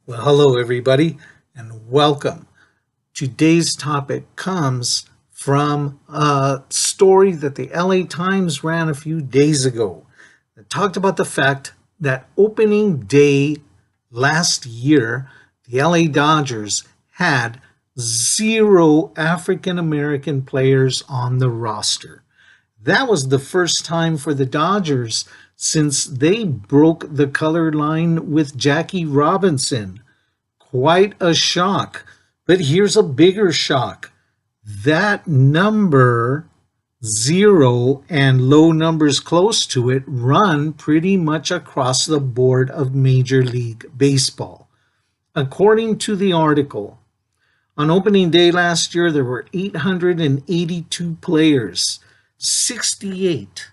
Well, hello, everybody, and welcome. Today's topic comes from a story that the LA Times ran a few days ago that talked about the fact that opening day last year, the LA Dodgers had zero African American players on the roster. That was the first time for the Dodgers since they broke the color line with Jackie Robinson. Quite a shock. But here's a bigger shock. That number, zero, and low numbers close to it run pretty much across the board of Major League Baseball. According to the article, on opening day last year, there were 882 players, 68,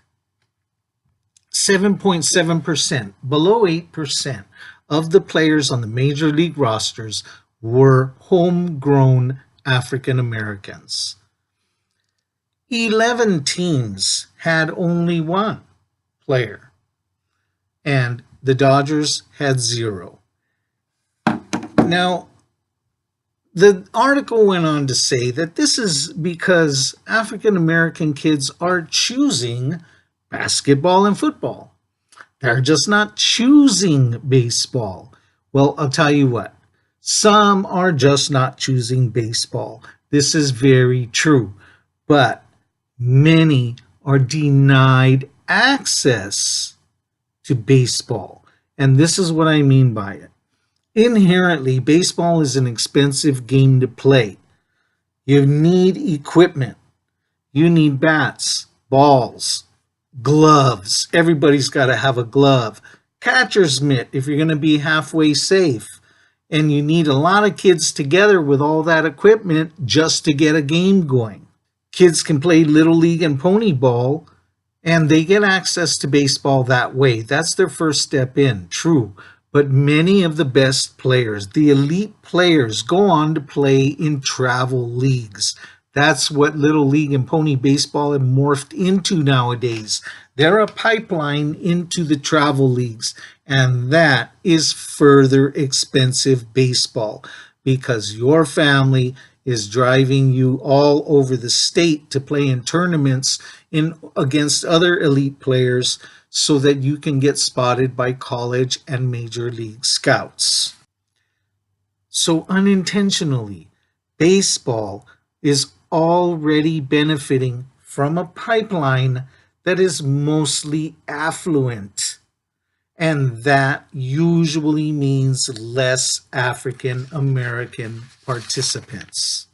7.7%, below 8% of the players on the major league rosters were homegrown African Americans. 11 teams had only one player, and the Dodgers had zero. Now, the article went on to say that this is because African American kids are choosing basketball and football. They're just not choosing baseball. Well, I'll tell you what, some are just not choosing baseball. This is very true. But many are denied access to baseball. And this is what I mean by it. Inherently, baseball is an expensive game to play. You need equipment. You need bats, balls, gloves. Everybody's got to have a glove. Catcher's mitt if you're going to be halfway safe. And you need a lot of kids together with all that equipment just to get a game going. Kids can play Little League and Pony Ball, and they get access to baseball that way. That's their first step in, true. But many of the best players, the elite players, go on to play in travel leagues. That's what Little League and Pony Baseball have morphed into nowadays. They're a pipeline into the travel leagues, and that is further expensive baseball because your family is driving you all over the state to play in tournaments against other elite players so that you can get spotted by college and major league scouts. So unintentionally, baseball is already benefiting from a pipeline that is mostly affluent. And that usually means less African American participants.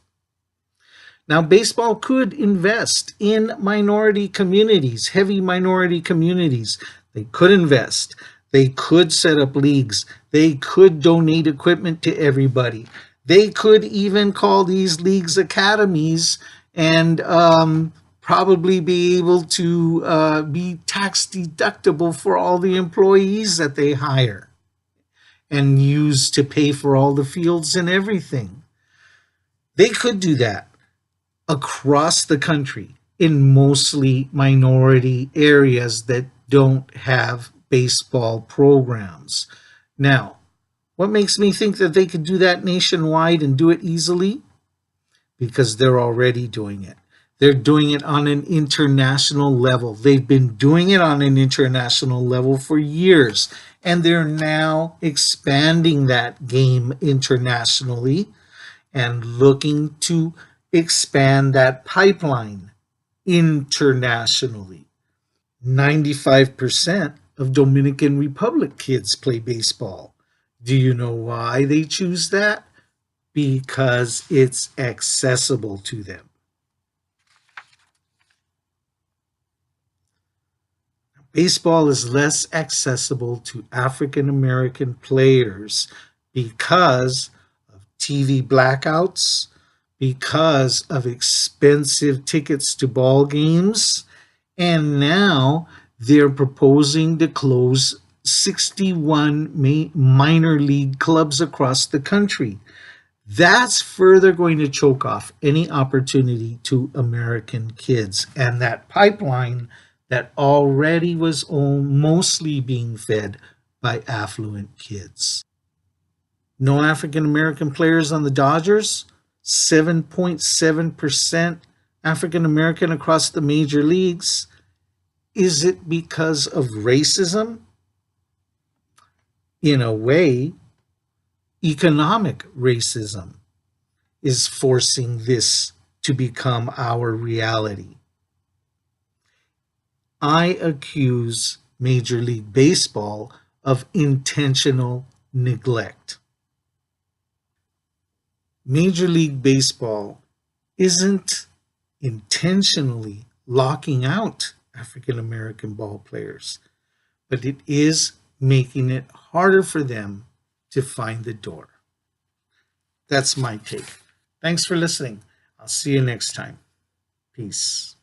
Now, baseball could invest in minority communities, heavy minority communities. They could invest. They could set up leagues. They could donate equipment to everybody. They could even call these leagues academies and probably be able to be tax deductible for all the employees that they hire and use to pay for all the fields and everything. They could do that across the country in mostly minority areas that don't have baseball programs. Now, what makes me think that they could do that nationwide and do it easily? Because they're already doing it. They're doing it on an international level. They've been doing it on an international level for years, and they're now expanding that game internationally and looking to expand that pipeline internationally. 95% of Dominican Republic kids play baseball. Do you know why they choose that? Because it's accessible to them. Baseball is less accessible to African American players because of TV blackouts, because of expensive tickets to ball games, and now they're proposing to close 61 minor league clubs across the country. That's further going to choke off any opportunity to American kids. And that pipeline that already was mostly being fed by affluent kids. No African American players on the Dodgers, 7.7% African American across the major leagues. Is it because of racism? In a way, economic racism is forcing this to become our reality. I accuse Major League Baseball of intentional neglect. Major League Baseball isn't intentionally locking out African American ball players, but it is making it harder for them to find the door. That's my take. Thanks for listening. I'll see you next time. Peace.